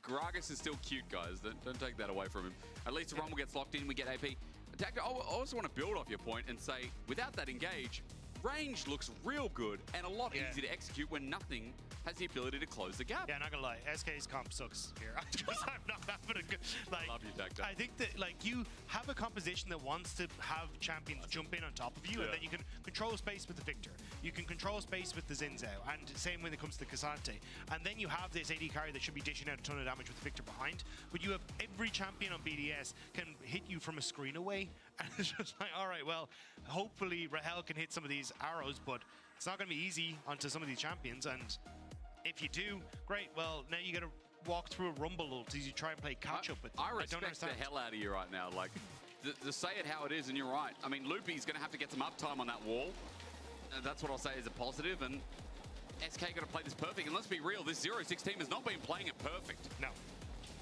Gragas is still cute, guys. Don't take that away from him. At least the Rumble gets locked in, we get AP. Dagda, I also want to build off your point and say, without that engage, range looks real good and a lot easier to execute when nothing has the ability to close the gap. Yeah, not gonna lie, SK's comp sucks here. I'm not having a good... Like, love you, Dagda. I think that like you have a composition that wants to have champions jump in on top of you, and then you can control space with the Victor. You can control space with the Xin Zhao, and same when it comes to the K'Sante. And then you have this AD carry that should be dishing out a ton of damage with the Victor behind, but you have every champion on BDS can hit you from a screen away, and it's just like, all right, well, hopefully Rahel can hit some of these arrows, but it's not going to be easy onto some of these champions, and if you do, great. Well, now you got to walk through a Rumble ult as you try and play catch-up with them. I respect the hell out of you right now. Like, to say it how it is, and you're right. I mean, Loopy's going to have to get some uptime on that wall. That's what I'll say is a positive, and SK got to play this perfect. And let's be real, this 0-6 team has not been playing it perfect. No.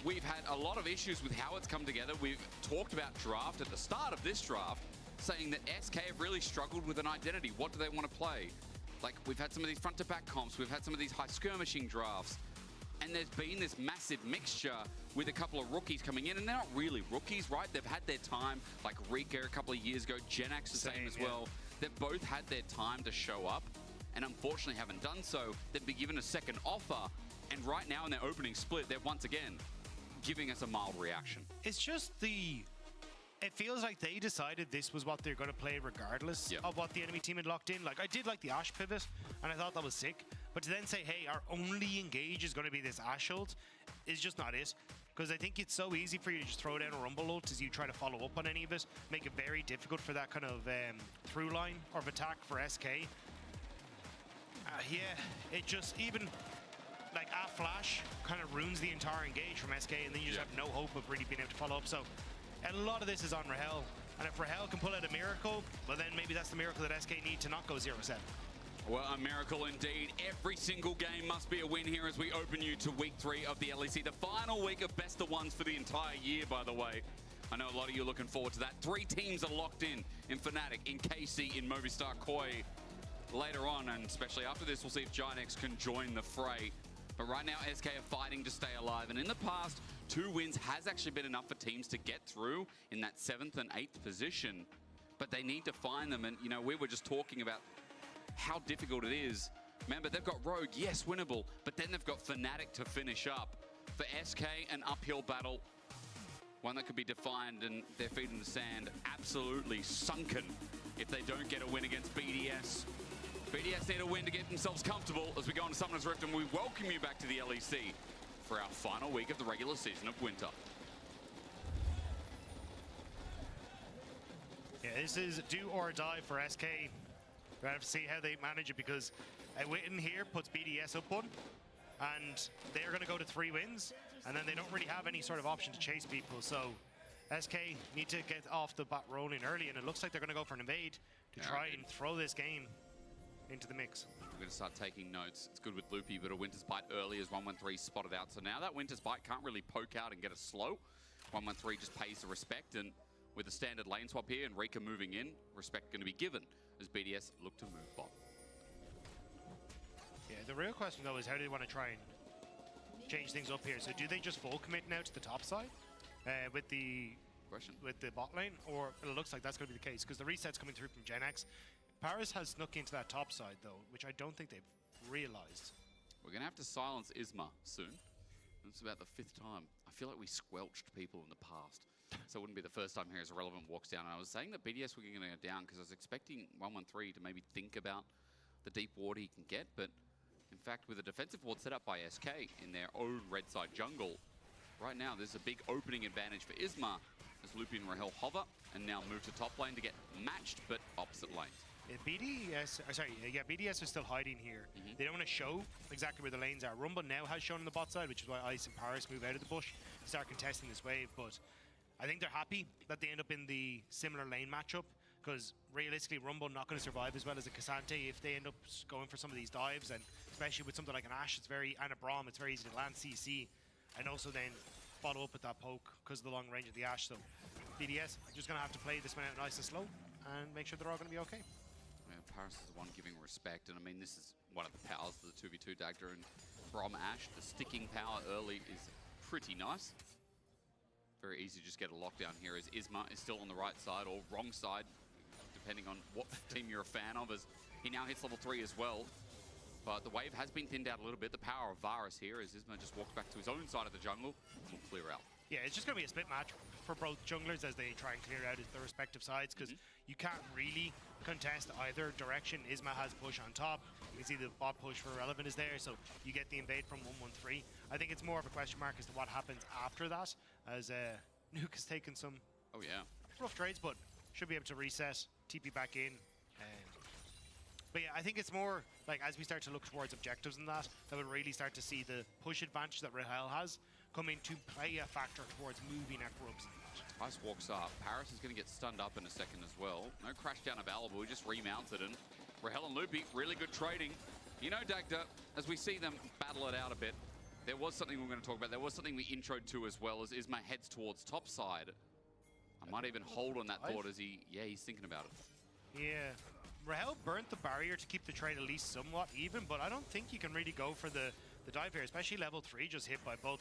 We've had a lot of issues with how it's come together. We've talked about draft at the start of this draft, saying that SK have really struggled with an identity. What do they want to play? Like, we've had some of these front-to-back comps, we've had some of these high skirmishing drafts, and there's been this massive mixture with a couple of rookies coming in, and they're not really rookies, right? They've had their time, like Rika a couple of years ago, Genax the same as well. They've both had their time to show up, and unfortunately haven't done so. They've been given a second offer, and right now in their opening split, they're once again giving us a mild reaction. It's just the... It feels like they decided this was what they're going to play regardless of what the enemy team had locked in. Like, I did like the Ashe pivot, and I thought that was sick. But to then say, hey, our only engage is going to be this Ashe ult is just not it. Because I think it's so easy for you to just throw down a Rumble ult as you try to follow up on any of it. Make it very difficult for that kind of through line of attack for SK. Yeah, it just even... like a flash kind of ruins the entire engage from SK, and then you just have no hope of really being able to follow up. So a lot of this is on Rahel, and if Rahel can pull out a miracle, well then maybe that's the miracle that SK need to not go 0-7. Well, a miracle indeed. Every single game must be a win here as we open you to week 3 of the LEC, the final week of best of ones for the entire year, by the way. I know a lot of you are looking forward to that. 3 teams are locked in Fnatic, in KC, in Movistar Koi later on, and especially after this, we'll see if Giant can join the fray. But right now, SK are fighting to stay alive, and in the past, 2 wins has actually been enough for teams to get through in that 7th and 8th position. But they need to find them, and you know, we were just talking about how difficult it is. Remember, they've got Rogue, yes, winnable, but then they've got Fnatic to finish up. For SK, an uphill battle, one that could be defined, and their feet in the sand absolutely sunken if they don't get a win against BDS. BDS need a win to get themselves comfortable as we go on to Summoner's Rift, and we welcome you back to the LEC for our final week of the regular season of winter. Yeah, this is do or die for SK. We have to see how they manage it, because a win here puts BDS up 1, and they're going to go to 3 wins, and then they don't really have any sort of option to chase people. So SK need to get off the bat rolling early, and it looks like they're going to go for an invade to try and throw this game into the mix. We're going to start taking notes. It's good with Loopy, but a Winter's Bite early as 113 spotted out. So now that Winter's Bite can't really poke out and get a slow. 113 just pays the respect, and with a standard lane swap here and Rika moving in, respect going to be given as BDS look to move bot. Yeah, the real question though is how do they want to try and change things up here? So do they just full commit now to the top side with the bot lane, or it looks like that's going to be the case because the reset's coming through from Genax. Paris has snuck into that top side though, which I don't think they've realized. We're going to have to silence Isma soon. It's about the 5th time. I feel like we squelched people in the past. So it wouldn't be the first time here as Irrelevant walks down. And I was saying that BDS were going to go down because I was expecting 113 to maybe think about the deep ward he can get. But in fact, with a defensive ward set up by SK in their own red side jungle, right now there's a big opening advantage for Isma as Loopy and Rahel hover and now move to top lane to get matched, but opposite lanes. BDS are still hiding here. They don't want to show exactly where the lanes are. Rumble now has shown on the bot side, which is why Ice and Paris move out of the bush to start contesting this wave. But I think they're happy that they end up in the similar lane matchup, because realistically, Rumble not going to survive as well as a K'Sante if they end up going for some of these dives, and especially with something like an Ashe, and a Braum, it's very easy to land CC and also then follow up with that poke because of the long range of the Ashe. So BDS are just going to have to play this one out nice and slow and make sure they're all going to be okay. Yeah, Paris is the one giving respect, and I mean, this is one of the powers of the 2v2 Dagda and Braum Ashe. The sticking power early is pretty nice. Very easy to just get a lockdown here as Isma is still on the right side or wrong side, depending on what team you're a fan of, as he now hits level 3 as well. But the wave has been thinned out a little bit. The power of Varus here as Isma just walks back to his own side of the jungle and will clear out. Yeah, it's just going to be a split match for both junglers as they try and clear out their respective sides, because you can't really contest either direction. Isma has push on top. You can see the bot push for Relevant is there, so you get the invade from 113. I think it's more of a question mark as to what happens after that, as Nuke has taken some rough trades, but should be able to reset, TP back in. But yeah, I think it's more like as we start to look towards objectives and that we'll really start to see the push advantage that Rahel has come into play a factor towards moving at grubs and that. Ice walks up. Paris is going to get stunned up in a second as well. No crash down available. He just remounts it, and Rahel and Loopy, really good trading. You know, Dagda, as we see them battle it out a bit, there was something we're going to talk about. There was something we introed to as well as Isma heads towards top side. I might even hold on that thought as he's thinking about it. Yeah. Rahel burnt the barrier to keep the trade at least somewhat even, but I don't think you can really go for the dive here, especially level 3 just hit by both.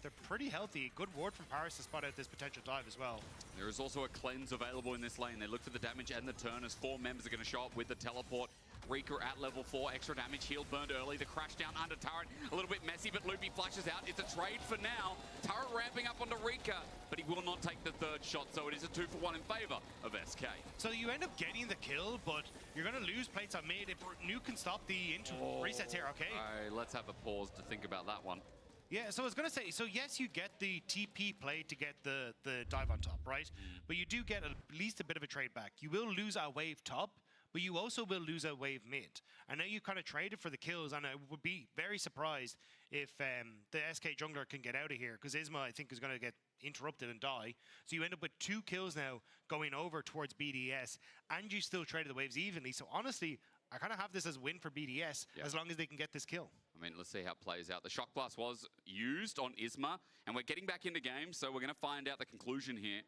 They're pretty healthy. Good ward from Paris to spot out this potential dive as well. There is also a cleanse available in this lane. They look for the damage and the turn as 4 members are going to show up with the teleport. Rika at level 4, extra damage, healed, burned early. The crash down under turret, a little bit messy, but Loopy flashes out. It's a trade for now. Turret ramping up onto Rika, but he will not take the third shot, so it is a 2-for-1 in favor of SK. So you end up getting the kill, but you're going to lose plates on mid. If Nuke can stop the resets here, okay? All right, let's have a pause to think about that one. Yeah, so I was going to say, so yes, you get the TP play to get the dive on top, right? But you do get at least a bit of a trade back. You will lose a wave top, but you also will lose a wave mid. I know you kind of traded for the kills, and I would be very surprised if the SK jungler can get out of here, because Isma, I think, is going to get interrupted and die. So you end up with 2 kills now going over towards BDS, and you still traded the waves evenly. So honestly, I kind of have this as a win for BDS, as long as they can get this kill. I mean, let's see how it plays out. The Shock Blast was used on Isma, and we're getting back into game, so we're going to find out the conclusion here.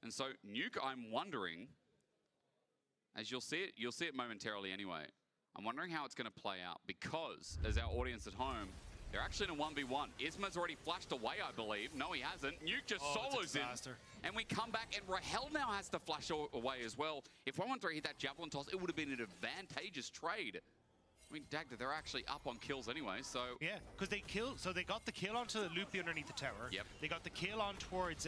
And so, Nuke, I'm wondering, as you'll see it momentarily anyway, I'm wondering how it's going to play out, because, as our audience at home, they're actually in a 1v1. Isma's already flashed away, I believe. No, he hasn't. Nuke just solos in. And we come back, and Rahel now has to flash away as well. If 113 hit that Javelin toss, it would have been an advantageous trade. I mean, Dagda, they're actually up on kills anyway, so... Yeah, because they killed... So they got the kill onto the Loopy underneath the tower. Yep. They got the kill on towards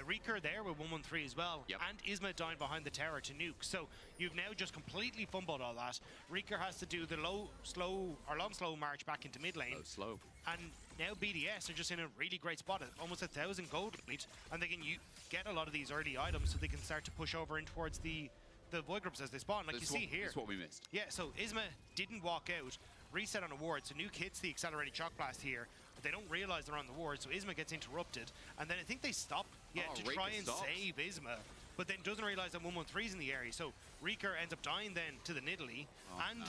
Rika there with 113 as well. Yep. And Isma down behind the tower to nuke. So you've now just completely fumbled all that. Rika has to do the long, slow march back into mid lane. Oh, slow. And now BDS are just in a really great spot at almost 1,000 gold lead. And they can get a lot of these early items so they can start to push over in towards the void groups as they spawn, like you see here. That's what we missed. Yeah, so Isma didn't walk out, reset on a ward, so Nuke hits the accelerated shock blast here, but they don't realize they're on the ward, so Isma gets interrupted, and then I think they stop to try and save Isma, but then doesn't realize that 113 is in the area, so Rika ends up dying then to the Nidalee,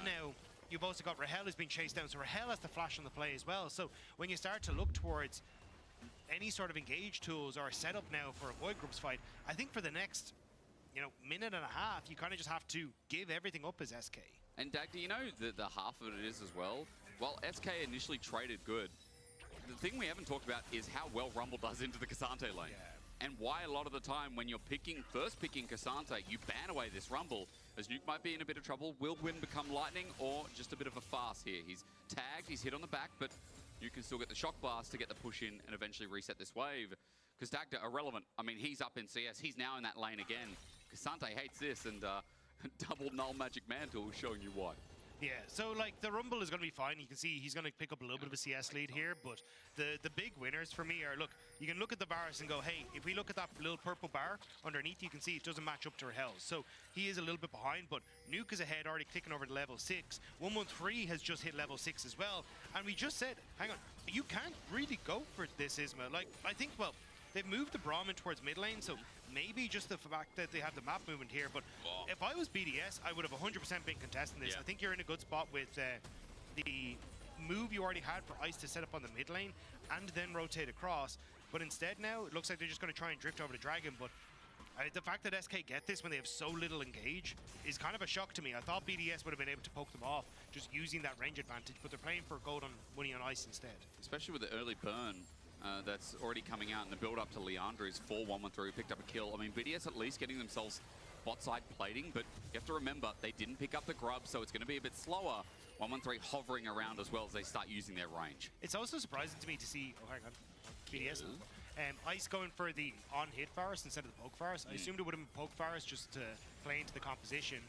now you've also got Rahel who's been chased down, so Rahel has to flash on the play as well, so when you start to look towards any sort of engage tools or a setup now for a void groups fight, I think for the next minute and a half, you kind of just have to give everything up as SK. And Dagda, you know the half of it is as well? Well, SK initially traded good. The thing we haven't talked about is how well Rumble does into the Cassante lane. Yeah. And why a lot of the time when you're first picking Cassante, you ban away this Rumble, as Nuke might be in a bit of trouble. Will Win become Lightning or just a bit of a farce here? He's tagged, he's hit on the back, but you can still get the Shock Blast to get the push in and eventually reset this wave. Because Dagda, irrelevant. I mean, he's up in CS, he's now in that lane again. Cassante hates this, and double null magic mantle is showing you why. Yeah, so like the Rumble is going to be fine. You can see he's going to pick up a little bit of a CS lead here, but the big winners for me are, look, you can look at the Varus and go, hey, if we look at that little purple bar underneath, you can see it doesn't match up to Rahel. So he is a little bit behind, but Nuke is ahead, already clicking over to level 6. 113 has just hit level 6 as well. And we just said, hang on, you can't really go for this, Isma. Like, I think, well, they've moved the Brahmin towards mid lane, so maybe just the fact that they have the map movement here. But if I was BDS, I would have 100% been contesting this. Yeah. I think you're in a good spot with the move you already had for Ice to set up on the mid lane and then rotate across. But instead now, it looks like they're just going to try and drift over the Dragon. But The fact that SK get this when they have so little engage is kind of a shock to me. I thought BDS would have been able to poke them off just using that range advantage, but they're playing for gold on money on ice instead. Especially with the early burn that's already coming out in the build-up to Leandre's 4-1-1-3, picked up a kill. I mean, BDS at least getting themselves bot-side plating, but you have to remember, they didn't pick up the grub, so it's going to be a bit slower. 1-1-3 hovering around as well as they start using their range. It's also surprising to me to see, oh, hang on, BDS. Ice going for the on-hit Varus instead of the poke Varus. I assumed it would have been poke Varus just to play into the composition,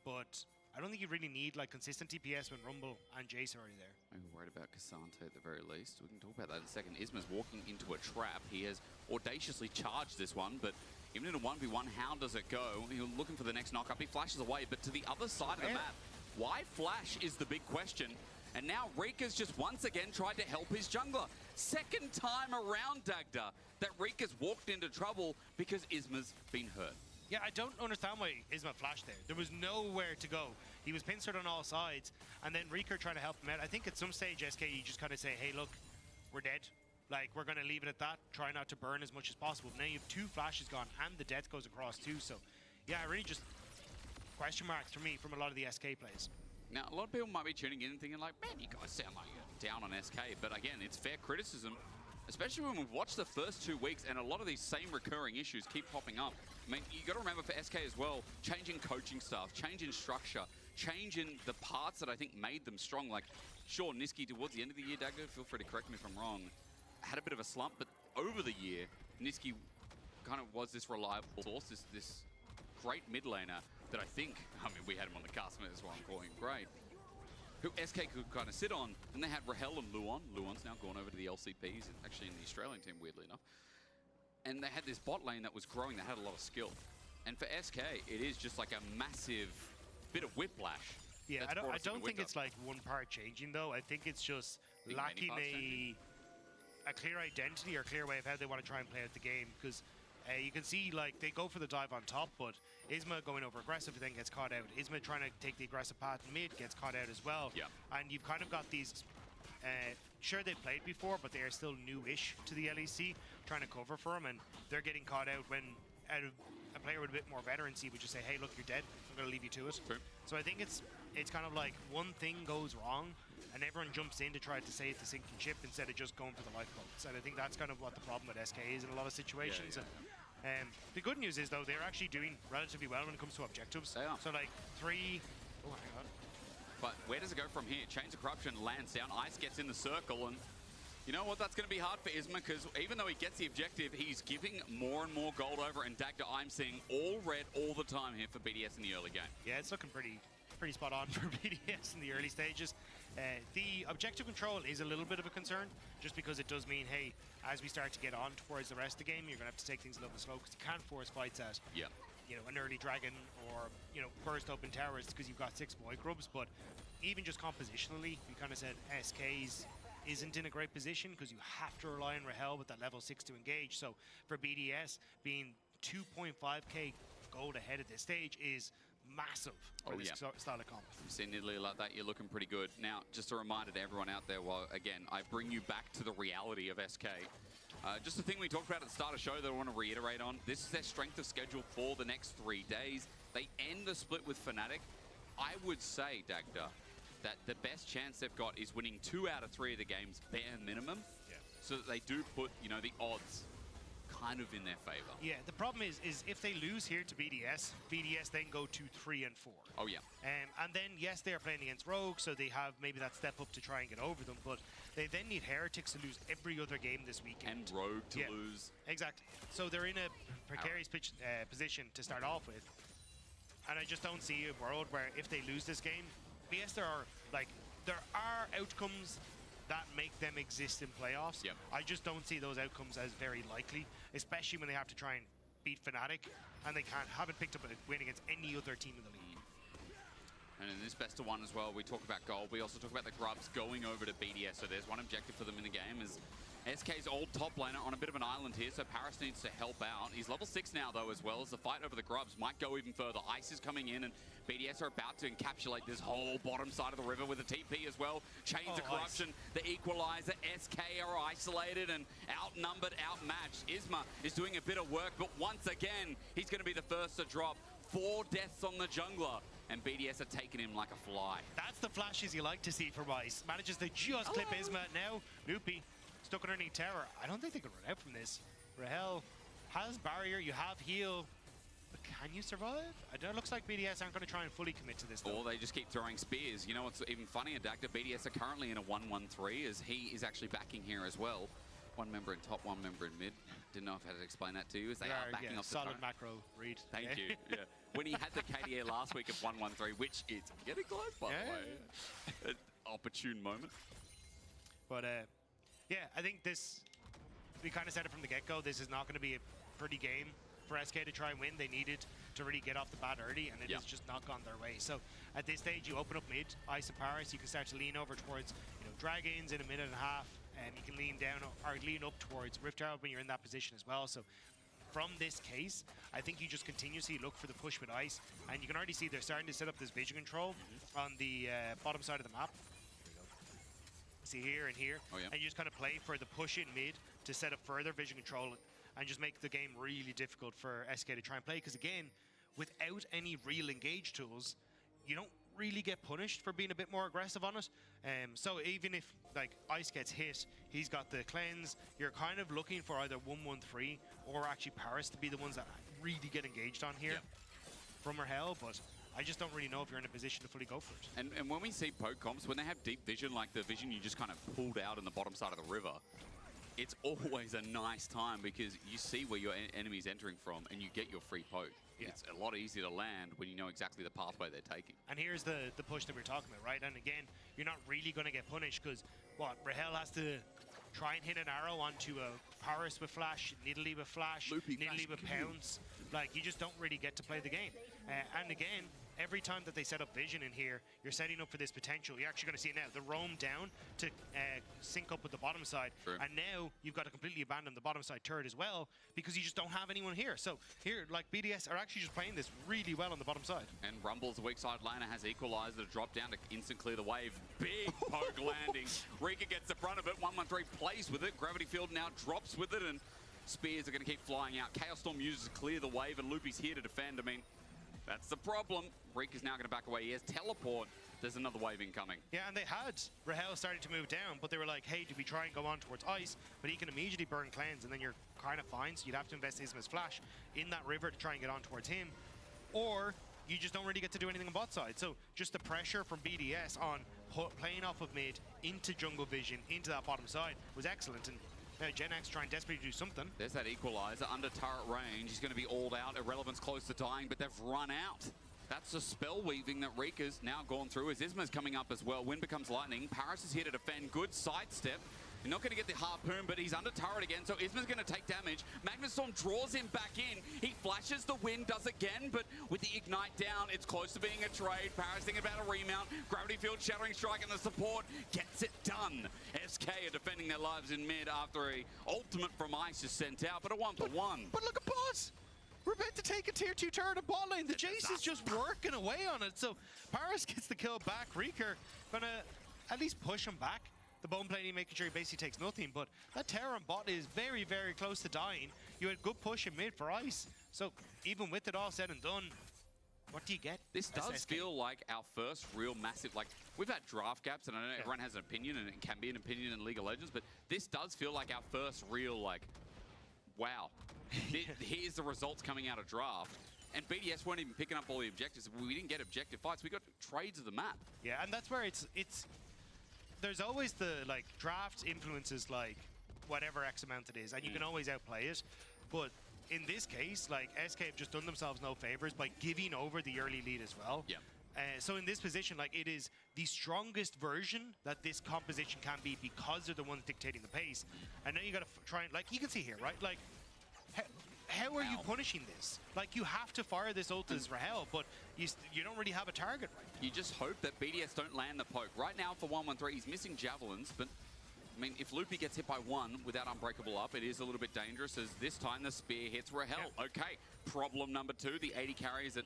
but I don't think you really need like consistent DPS when Rumble and Jace are already there. Maybe worried about Cassante at the very least. We can talk about that in a second. Isma's walking into a trap. He has audaciously charged this one, but even in a 1v1, how does it go? He's looking for the next knock-up. He flashes away, but to the other side of the map. Why flash is the big question. And now Rika's just once again tried to help his jungler. Second time around, Dagda, that Rika's walked into trouble because Isma's been hurt. Yeah, I don't understand why Isma flashed there. There was nowhere to go. He was pincered on all sides, and then Rika trying to help him out. I think at some stage, SK, you just kind of say, hey, look, we're dead. Like, we're going to leave it at that. Try not to burn as much as possible. Now you have 2 flashes gone, and the death goes across too. So, yeah, really just question marks for me from a lot of the SK plays. Now, a lot of people might be tuning in and thinking like, man, you guys sound like you're down on SK. But again, it's fair criticism, especially when we've watched the first 2 weeks and a lot of these same recurring issues keep popping up. I mean, you got to remember for SK as well, changing coaching staff, changing structure, changing the parts that I think made them strong. Like, sure, Niski towards the end of the year, Dagda, feel free to correct me if I'm wrong, had a bit of a slump, but over the year, Niski kind of was this reliable source, this great mid laner that I think, I mean, we had him on the cast, that's why I'm calling him great, who SK could kind of sit on. And they had Rahel and Luon. Luon's now gone over to the LCPs, actually in the Australian team, weirdly enough. And they had this bot lane that was growing, that had a lot of skill. And for SK, it is just like a massive bit of whiplash. Yeah, I don't think it's like one part changing though. I think it's just lacking a clear identity or clear way of how they want to try and play out the game. Because you can see like they go for the dive on top, but Isma going over aggressive then gets caught out. Isma trying to take the aggressive path in mid gets caught out as well. Yeah. And you've kind of got these, sure they've played before, but they are still new-ish to the LEC, trying to cover for them, and they're getting caught out when a player with a bit more veterancy would just say, hey, look, you're dead, I'm going to leave you to it. True. So I think it's kind of like one thing goes wrong, and everyone jumps in to try to save the sinking ship instead of just going for the lifeboats. And I think that's kind of what the problem with SK is in a lot of situations. And the good news is, though, they're actually doing relatively well when it comes to objectives. They are. So, like, 3... Oh, my God. But where does it go from here? Chains of Corruption lands down, Ice gets in the circle, and you know what? That's going to be hard for Isma, because even though he gets the objective, he's giving more and more gold over, and Dagda, I'm seeing all red all the time here for BDS in the early game. Yeah, it's looking pretty spot on for BDS in the early stages. The objective control is a little bit of a concern, just because it does mean, hey, as we start to get on towards the rest of the game, you're going to have to take things a little bit slow, because you can't force fights at an early dragon or burst open towers because you've got 6 boy grubs. But even just compositionally, we kind of said SK's isn't in a great position because you have to rely on Rahel with that level 6 to engage. So for BDS, being 2.5k gold ahead at this stage is massive for this style of comp. You see Nidalee like that, you're looking pretty good. Now, just a reminder to everyone out there, while again, I bring you back to the reality of SK. Just the thing we talked about at the start of the show that I want to reiterate on. This is their strength of schedule for the next 3 days. They end the split with Fnatic. I would say, Dagda, that the best chance they've got is winning 2 out of 3 of the games, bare minimum. Yeah. So that they do put, the odds kind of in their favor. Yeah, the problem is if they lose here to BDS then go to 3 and 4. Oh, yeah. And then, yes, they are playing against Rogue, so they have maybe that step up to try and get over them, but they then need Heretics to lose every other game this weekend. And Rogue to lose. Exactly. So they're in a precarious position to start off with. And I just don't see a world where if they lose this game, yes, there are outcomes that make them exist in playoffs. Yep. I just don't see those outcomes as very likely, especially when they have to try and beat Fnatic and they haven't picked up a win against any other team in the league. And in this best of 1 as well, we talk about gold. We also talk about the grubs going over to BDS. So there's one objective for them in the game is SK's old top laner on a bit of an island here, so Paris needs to help out. He's level 6 now, though, as well, as the fight over the grubs might go even further. Ice is coming in, and BDS are about to encapsulate this whole bottom side of the river with a TP as well. Chains of Corruption, the Equalizer. SK are isolated and outnumbered, outmatched. Isma is doing a bit of work, but once again, he's going to be the first to drop. 4 deaths on the jungler, and BDS are taking him like a fly. That's the flashes you like to see from Ice. Manages to just clip Isma. Now, Loopy stuck underneath Terror. I don't think they can run out from this. Rahel has barrier, you have heal. But can you survive? I don't, it looks like BDS aren't going to try and fully commit to this, though. Or they just keep throwing spears. You know what's even funnier, Dacta? BDS are currently in a 1-1-3, as he is actually backing here as well. One member in top, one member in mid. Didn't know if I had to explain that to you, as they are backing off the solid macro read. Thank you. Yeah. When he had the KDA last week of 1-1-3, which is getting close, by the way. An opportune moment. But, yeah, I think this, we kind of said it from the get-go, this is not going to be a pretty game for SK to try and win. They needed to really get off the bat early, and it has just not gone their way. So at this stage, you open up mid, Ice and Paris, you can start to lean over towards, Dragons in a minute and a half, and you can lean down or lean up towards Rift Herald when you're in that position as well. So from this case, I think you just continuously look for the push with Ice, and you can already see they're starting to set up this vision control on the bottom side of the map. See here and here, and you just kind of play for the push in mid to set up further vision control and just make the game really difficult for SK to try and play, because again, without any real engage tools, you don't really get punished for being a bit more aggressive on it. So even if like Ice gets hit, he's got the cleanse, you're kind of looking for either 1-1-3 or actually Paris to be the ones that really get engaged on here from Rahel, but I just don't really know if you're in a position to fully go for it. And when we see poke comps, when they have deep vision, like the vision you just kind of pulled out in the bottom side of the river, it's always a nice time because you see where your enemy's entering from and you get your free poke. Yeah. It's a lot easier to land when you know exactly the pathway they're taking. And here's the push that we're talking about, right? And again, you're not really going to get punished because, Rahel has to try and hit an arrow onto a Paris with flash, Nidalee with flash, Nidalee with pounce. Like, you just don't really get to play the game. And again, every time that they set up vision in here, you're setting up for this potential. You're actually going to see it now, the roam down to sync up with the bottom side. True. And now you've got to completely abandon the bottom side turret as well because you just don't have anyone here. So here, like, BDS are actually just playing this really well on the bottom side. And Rumble's weak side laner has equalized to drop down to instant clear the wave. Big poke landing. Rika gets the front of it. 1-1-3 plays with it. Gravity Field now drops with it, and spears are going to keep flying out. Chaos Storm uses to clear the wave, and Loopy's here to defend. I mean, that's the problem. Reek is now going to back away. He has teleport. There's another wave incoming. Yeah, and they had Rahel starting to move down, but they were like, hey, do we try and go on towards Ice? But he can immediately burn cleanse, and then you're kind of fine. So you'd have to invest Isma's flash in that river to try and get on towards him. Or you just don't really get to do anything on bot side. So just the pressure from BDS on playing off of mid into jungle vision, into that bottom side was excellent. And now GenX trying desperately to do something. There's that equalizer under turret range. He's going to be alled out. Irrelevance close to dying, but they've run out. That's the spell weaving that Rika's now gone through as Isma's coming up as well. Wind becomes lightning. Paris is here to defend. Good sidestep. You're not going to get the harpoon, but he's under turret again, so Isma's going to take damage. Magnustorm draws him back in. He flashes the wind, does again, but with the ignite down, it's close to being a trade. Paris thinking about a remount. Gravity Field, Shattering Strike, and the support gets it done. SK are defending their lives in mid after a ultimate from Ice is sent out, but a 1-for-1. But look at Boss! We're about to take a tier 2 turret at bot lane. The Jace is just working away on it. So Paris gets the kill back. Reeker gonna at least push him back. The bone plating making sure he basically takes nothing. But that Terror on bot is very, very close to dying. You had good push in mid for Ice. So even with it all said and done, what do you get? This does feel like our first real massive, like, we've had draft gaps, and I know everyone has an opinion, and it can be an opinion in League of Legends, but this does feel like our first real, like, wow. Here's the results coming out of draft. And BDS weren't even picking up all the objectives. We didn't get objective fights. We got trades of the map. Yeah, and that's where it's there's always the, like, draft influences, like, whatever X amount it is, and you can always outplay it. But in this case, like, SK have just done themselves no favors by giving over the early lead as well. Yeah. So in this position, like, it is the strongest version that this composition can be because they're the ones dictating the pace. And now you got to try and, like, you can see here, right? Like, how are you punishing this? Like, you have to fire this ult as Rahel, but you don't really have a target right now. You just hope that BDS don't land the poke. Right now for 1-1-3, he's missing javelins, but I mean, if Loopy gets hit by one without Unbreakable up, it is a little bit dangerous, as this time the spear hits Rahel. Yep. Okay, problem number 2, the 80 carries at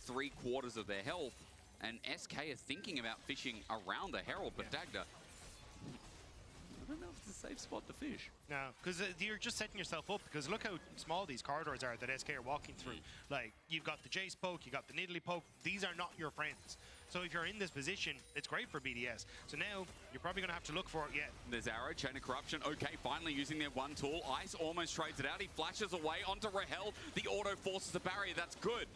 3/4 of their health, and SK are thinking about fishing around the Herald, but Dagda, I don't know if it's a safe spot to fish. No, because you're just setting yourself up, because look how small these corridors are that SK are walking through. Like, you've got the Jace poke, you got the Nidalee poke, these are not your friends. So if you're in this position, it's great for BDS. So now, you're probably going to have to look for it, There's Arrow, Chain of Corruption. Okay, finally using their one tool. Ice almost trades it out. He flashes away onto Rahel. The auto forces the barrier. That's good.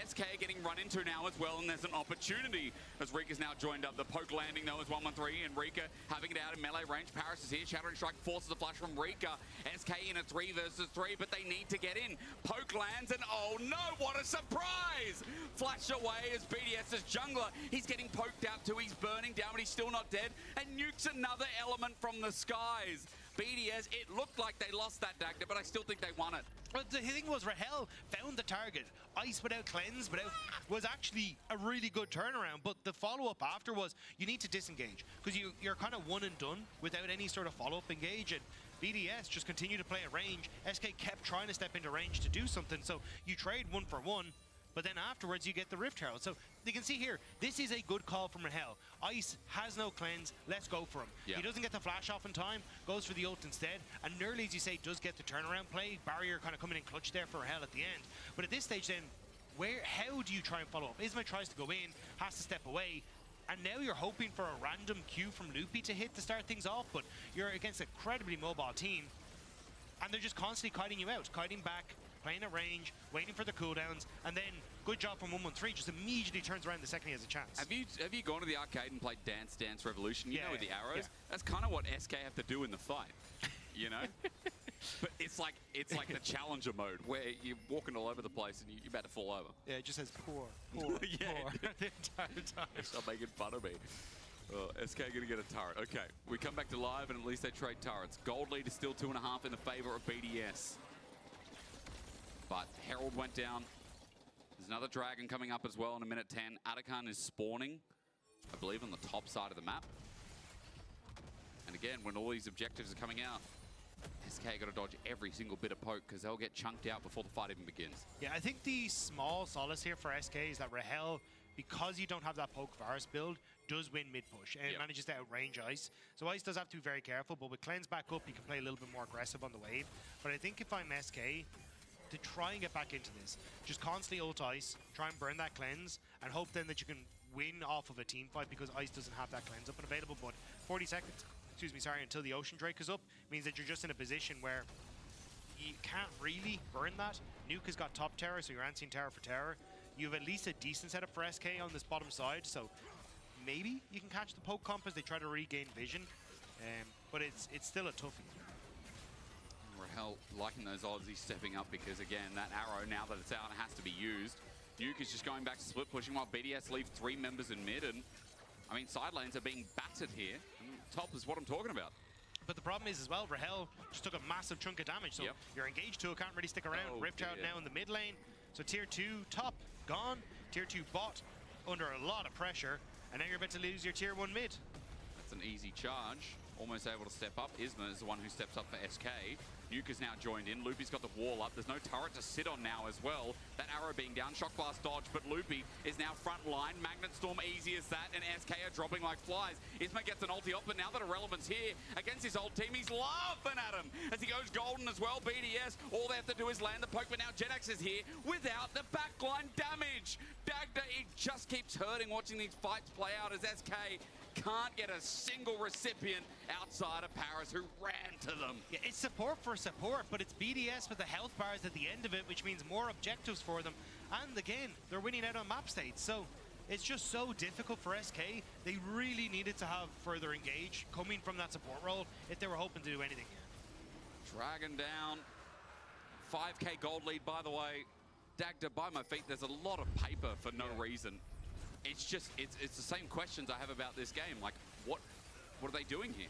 SK getting run into now as well, and there's an opportunity as Rika's now joined up. The poke landing though is 1-1-3, and Rika having it out in melee range. Paris is here. Shattering Strike forces a flash from Rika. SK in a 3 versus 3, but they need to get in. Poke lands, and oh no, what a surprise! Flash away as BDS's jungler. He's getting poked out too. He's burning down, but he's still not dead. And nukes another element from the skies. BDS, it looked like they lost that Dagda, but I still think they won it. But the thing was, Rahel found the target. Ice without cleanse, was actually a really good turnaround. But the follow-up after was, you need to disengage. Because you're kind of one and done without any sort of follow-up engage. And BDS just continued to play at range. SK kept trying to step into range to do something. So you trade 1 for 1. But then afterwards, you get the Rift Herald. So you can see here, this is a good call from Rahel. Ice has no cleanse. Let's go for him. Yeah. He doesn't get the flash off in time, goes for the ult instead. And nearly, as you say, does get the turnaround play. Barrier kind of coming in clutch there for Rahel at the end. But at this stage then, how do you try and follow up? Isma tries to go in, has to step away. And now you're hoping for a random Q from Loopy to hit to start things off. But you're against an incredibly mobile team. And they're just constantly kiting you out, kiting back, playing at range, waiting for the cooldowns, and then good job from 1-1-3, just immediately turns around the second he has a chance. Have you gone to the arcade and played Dance Dance Revolution? You know, with the arrows? Yeah. That's kind of what SK have to do in the fight, you know? But it's like the challenger mode, where you're walking all over the place and you're about to fall over. Yeah, it just says poor the entire time. Stop making fun of me. Oh, SK gonna get a turret. Okay, we come back to live and at least they trade turrets. Gold lead is still 2.5 in the favor of BDS. But Herald went down. There's another dragon coming up as well in a minute 10. Atakan is spawning, I believe, on the top side of the map. And again, when all these objectives are coming out, SK got to dodge every single bit of poke because they'll get chunked out before the fight even begins. Yeah, I think the small solace here for SK is that Rahel, because you don't have that poke Varus build, does win mid-push and manages to outrange Ice. So Ice does have to be very careful, but with Cleanse back up, you can play a little bit more aggressive on the wave. But I think if I'm SK, to try and get back into this, just constantly ult Ice, try and burn that cleanse, and hope then that you can win off of a team fight because Ice doesn't have that cleanse up and available. But 40 seconds, until the Ocean Drake is up, means that you're just in a position where you can't really burn that. Nuke has got top tower, so you're anti tower for tower. You have at least a decent setup for SK on this bottom side, so maybe you can catch the poke comp as they try to regain vision, but it's still a toughie. Rahel liking those Aussies stepping up because, again, that arrow, now that it's out, has to be used. Nuke is just going back to split pushing while BDS leave 3 members in mid. And, I mean, side lanes are being battered here. And top is what I'm talking about. But the problem is as well, Rahel just took a massive chunk of damage. So your engaged tool can't really stick around. Ripped out now in the mid lane. So tier 2 top, gone. Tier 2 bot, under a lot of pressure. And now you're about to lose your tier 1 mid. That's an easy charge. Almost able to step up. Isma is the one who steps up for SK. Nuke is now joined in. Loopy's got the wall up. There's no turret to sit on now as well. That arrow being down. Shock Blast dodge, but Loopy is now front line. Magnet Storm easy as that, and SK are dropping like flies. Isma gets an ulti up, but now that Irrelevant's here against his old team, he's laughing at him as he goes golden as well. BDS, all they have to do is land the poke, but now Jenax is here without the backline damage. Dagda, it just keeps hurting watching these fights play out as SK can't get a single recipient outside of Paris who ran to them. Yeah, it's support for support, but it's BDS with the health bars at the end of it, which means more objectives for them. And again, they're winning out on map states. So it's just so difficult for SK. They really needed to have further engage coming from that support role if they were hoping to do anything here. Dragon down. 5k gold lead, by the way. Dagda, by my feet, there's a lot of paper for no reason. It's just, it's the same questions I have about this game. Like, what are they doing here?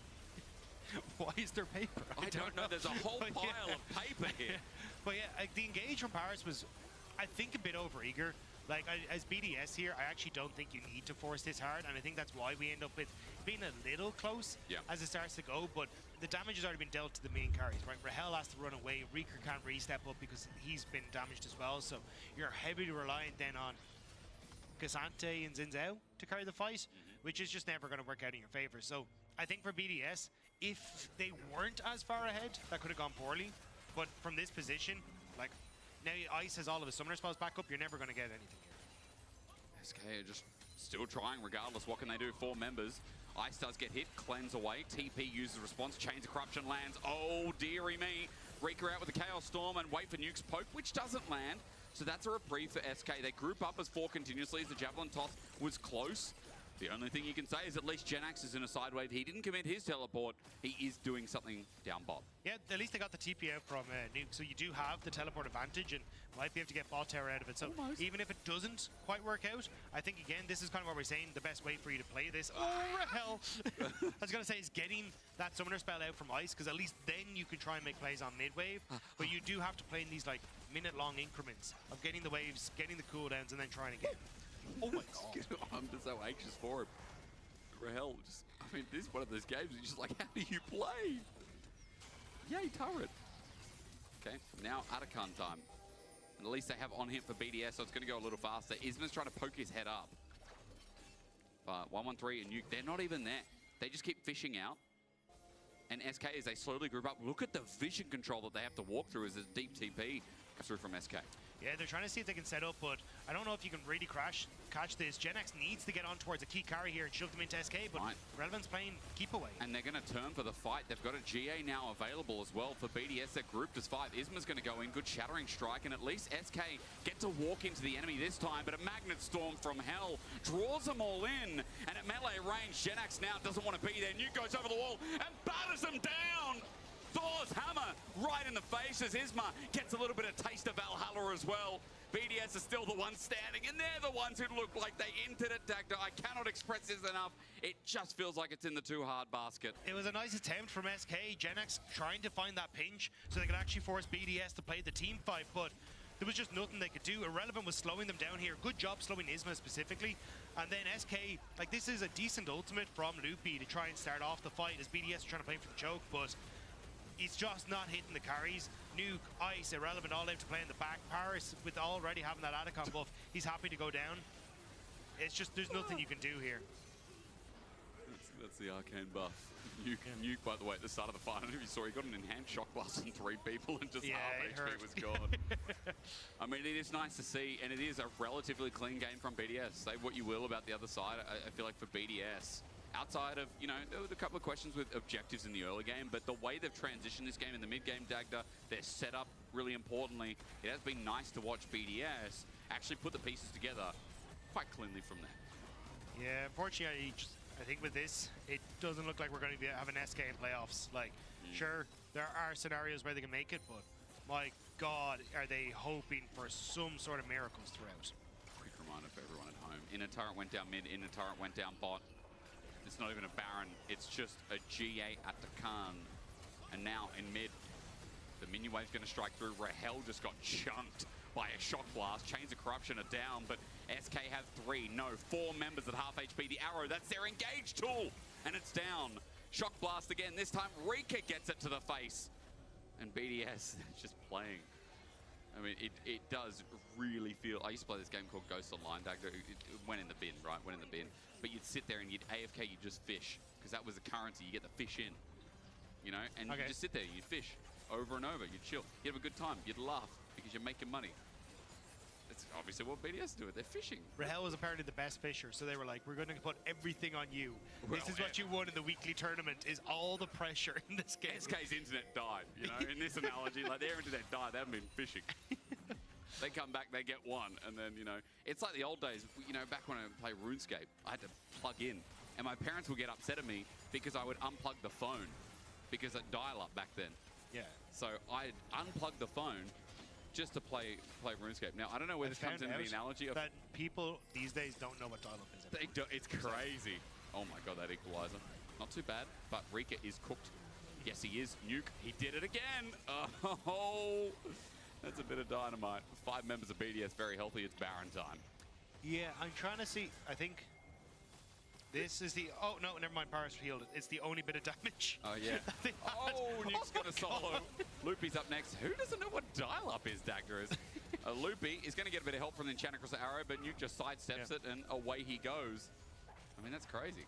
Why is there paper? I don't know. There's a whole pile of paper here. But yeah, the engage from Paris was, I think, a bit overeager. Like, as BDS here, I actually don't think you need to force this hard, and I think that's why we end up with being a little close as it starts to go, but the damage has already been dealt to the main carries, right? Rahel has to run away, Reeker can't really step up because he's been damaged as well, so you're heavily reliant then on Cassante and Zinzao to carry the fight, which is just never going to work out in your favor. So I think for BDS, if they weren't as far ahead, that could have gone poorly, but from this position, like, now Ice has all of his summoner spells back up, you're never going to get anything here. SK are just still trying regardless. What can they do? 4 members. Ice does get hit, cleanse away. TP uses response, Chains of Corruption lands. Oh, dearie me. Reeker out with the Chaos Storm and wait for Nuke's poke, which doesn't land. So that's a reprieve for SK. They group up as 4 continuously as the Javelin Toss was close. The only thing you can say is at least Genax is in a side wave. He didn't commit his teleport. He is doing something down bot. Yeah, at least they got the TP out from Nuke, so you do have the teleport advantage and might be able to get bot tower out of it. So even if it doesn't quite work out, I think, again, this is kind of what we're saying, the best way for you to play this. Oh, hell! I was going to say is getting that summoner spell out from Ice, because at least then you can try and make plays on mid-wave, but you do have to play in these like minute-long increments of getting the waves, getting the cooldowns, and then trying again. Oh my god. I'm just so anxious for him. Rahel, just, I mean, this is one of those games where you're just like, how do you play? Yay, turret. Okay, now Atakan time. And at least they have on hit for BDS, so it's going to go a little faster. Isma's trying to poke his head up. But 113 and Nuke, they're not even there. They just keep fishing out. And SK, as they slowly group up, look at the vision control that they have to walk through as a deep TP goes through from SK. Yeah, they're trying to see if they can set up, but I don't know if you can really catch this. Genax needs to get on towards a key carry here and shove them into SK, but Relevant's playing keep away. And they're going to turn for the fight. They've got a GA now available as well for BDS. They're grouped as 5. Isma's going to go in. Good Shattering Strike, and at least SK get to walk into the enemy this time, but a Magnet Storm from hell draws them all in. And at melee range, Genax now doesn't want to be there. Nuke goes over the wall and batters them down. Thor's hammer right in the face as Isma gets a little bit of taste of Valhalla as well. BDS are still the ones standing, and they're the ones who look like they entered it, Dagda. I cannot express this enough. It just feels like it's in the too hard basket. It was a nice attempt from SK. Genax trying to find that pinch so they could actually force BDS to play the team fight, but there was just nothing they could do. Irrelevant was slowing them down here. Good job slowing Isma specifically. And then SK, like, this is a decent ultimate from Loopy to try and start off the fight as BDS are trying to play for the choke, but he's just not hitting the carries. Nuke, Ice, Irrelevant all out to play in the back. Paris, with already having that Atacon buff, he's happy to go down. It's just, there's nothing you can do here. That's the arcane buff. Nuke, by the way, at the start of the fight, I don't know if you saw, he got an enhanced shock blast on 3 people and just half HP was gone. I mean, it is nice to see, and it is a relatively clean game from BDS. Say what you will about the other side. I feel like for BDS, outside of, you know, there was a couple of questions with objectives in the early game, but the way they've transitioned this game in the mid-game, Dagda, their setup, really importantly, it has been nice to watch BDS actually put the pieces together quite cleanly from there. Yeah, unfortunately, I think with this, it doesn't look like we're going to have an SK in playoffs. Like, sure, there are scenarios where they can make it, but my God, are they hoping for some sort of miracles throughout. Quick reminder for everyone at home. Inner turret went down mid, inner turret went down bot. It's not even a Baron, it's just a GA at the Khan. And now in mid, the minion wave's going to strike through. Rahel just got chunked by a shock blast. Chains of Corruption are down, but SK have 4 members at half HP. The arrow, that's their engage tool, and it's down. Shock blast again. This time, Reeker gets it to the face. And BDS just playing. I mean, it does really feel... I used to play this game called Ghost Online, Dagda. It went in the bin, right? Went in the bin. But you'd sit there and you'd AFK, you'd just fish. Because that was the currency. You get the fish in. You know? And you just sit there, you'd fish over and over. You'd chill. You'd have a good time. You'd laugh because you're making money. It's obviously what BDS do. They're fishing. Rahel was apparently the best fisher, so they were like, we're going to put everything on you. Well, this is what you won in the weekly tournament, is all the pressure in this game. SK's internet died, you know, in this analogy. Like, their internet died. They haven't been fishing. They come back, they get one, and then, you know, it's like the old days, you know, back when I played RuneScape, I had to plug in, and my parents would get upset at me because I would unplug the phone, because it dial-up back then. Yeah. So I'd unplug the phone just to play RuneScape. Now, I don't know where this comes into the analogy of... that people these days don't know what dial-up is. It's crazy. Oh my God, that equalizer. Not too bad, but Reeker is cooked. Yes, he is. Nuke, he did it again. Oh, that's a bit of dynamite. 5 members of BDS, very healthy. It's Baron time. Yeah, I'm trying to see. I think this is the. Oh no, never mind. Paris healed it. It's the only bit of damage. Oh yeah. Oh, Nuke's gonna solo. Loopy's up next. Who doesn't know what dial-up is, Dagda is? Loopy is gonna get a bit of help from the enchant across the arrow, but Nuke just sidesteps it and away he goes. I mean, that's crazy.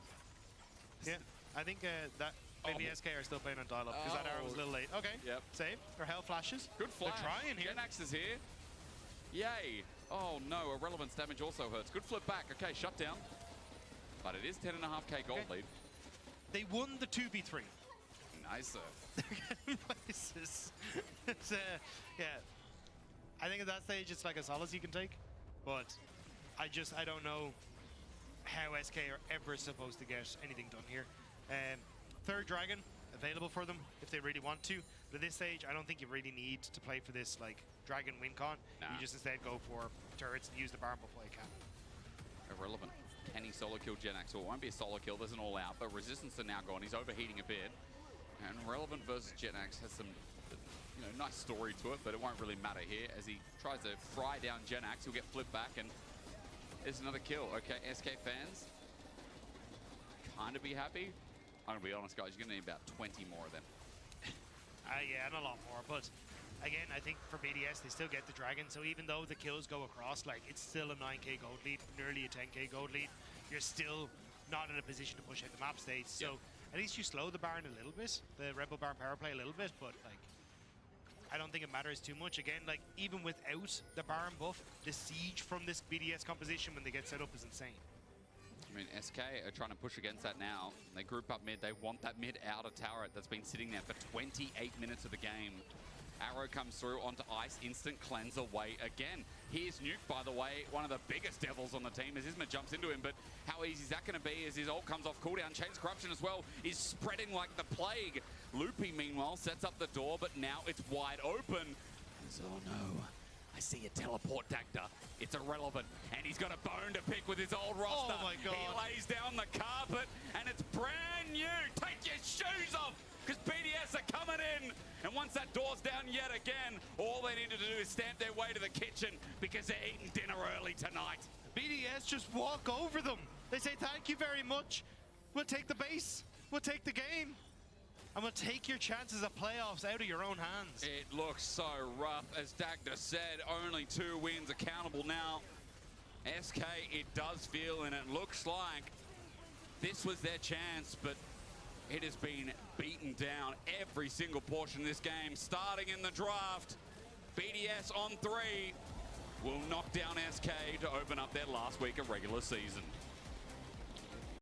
Yeah, I think that maybe SK are still playing on dial-up because that arrow was a little late. Okay, yep. Save. Their hell flashes. Good flash. They're trying here. Genax is here. Yay. Oh no, Irrelevance damage also hurts. Good flip back. Okay, shut down. But it is 10.5k gold lead. They won the 2v3. Nice. They're getting places. It's, yeah. I think at that stage it's like a solace you can take. But I don't know how SK are ever supposed to get anything done here. Third dragon available for them if they really want to. But at this stage, I don't think you really need to play for this like dragon win con. Nah. You just instead go for turrets and use the barn before you can. Irrelevant. Can he solo kill Genax? Well, it won't be a solo kill, there's an all out, but resistance are now gone. He's overheating a bit. And Relevant versus Genax has some, you know, nice story to it, but it won't really matter here as he tries to fry down Genax. He'll get flipped back and there's another kill. Okay, SK fans, kind of be happy. I'm gonna be honest, guys, you're gonna need about 20 more of them. Yeah, and a lot more, but again, I think for BDS, they still get the dragon, so even though the kills go across, like, it's still a 9k gold lead, nearly a 10k gold lead. You're still not in a position to push out the map stage, so at least you slow the Baron a little bit, the Rebel Baron power play a little bit, but, like, I don't think it matters too much. Again, like, even without the Baron buff, the siege from this BDS composition when they get set up is insane. I mean, SK are trying to push against that now. They group up mid. They want that mid outer turret that's been sitting there for 28 minutes of the game. Arrow comes through onto ice, instant cleanse away again. Here's Nuke, by the way, one of the biggest devils on the team as Isma jumps into him, but how easy is that going to be as his ult comes off cooldown? Chains Corruption as well is spreading like the plague. Loopy, meanwhile, sets up the door, but now it's wide open. Oh no, I see a teleport, Dagda. It's Irrelevant, and he's got a bone to pick with his old roster. Oh my God. He lays down the carpet, and it's brand new. Take your shoes off, because BDS are coming in. And once that door's down yet again, all they need to do is stamp their way to the kitchen because they're eating dinner early tonight. BDS just walk over them. They say, thank you very much. We'll take the base. We'll take the game. And we'll take your chances of playoffs out of your own hands. It looks so rough. As Dagda said, only 2 wins accountable now. SK, it does feel, and it looks like this was their chance, but it has been beaten down every single portion of this game. Starting in the draft, BDS on 3 will knock down SK to open up their last week of regular season.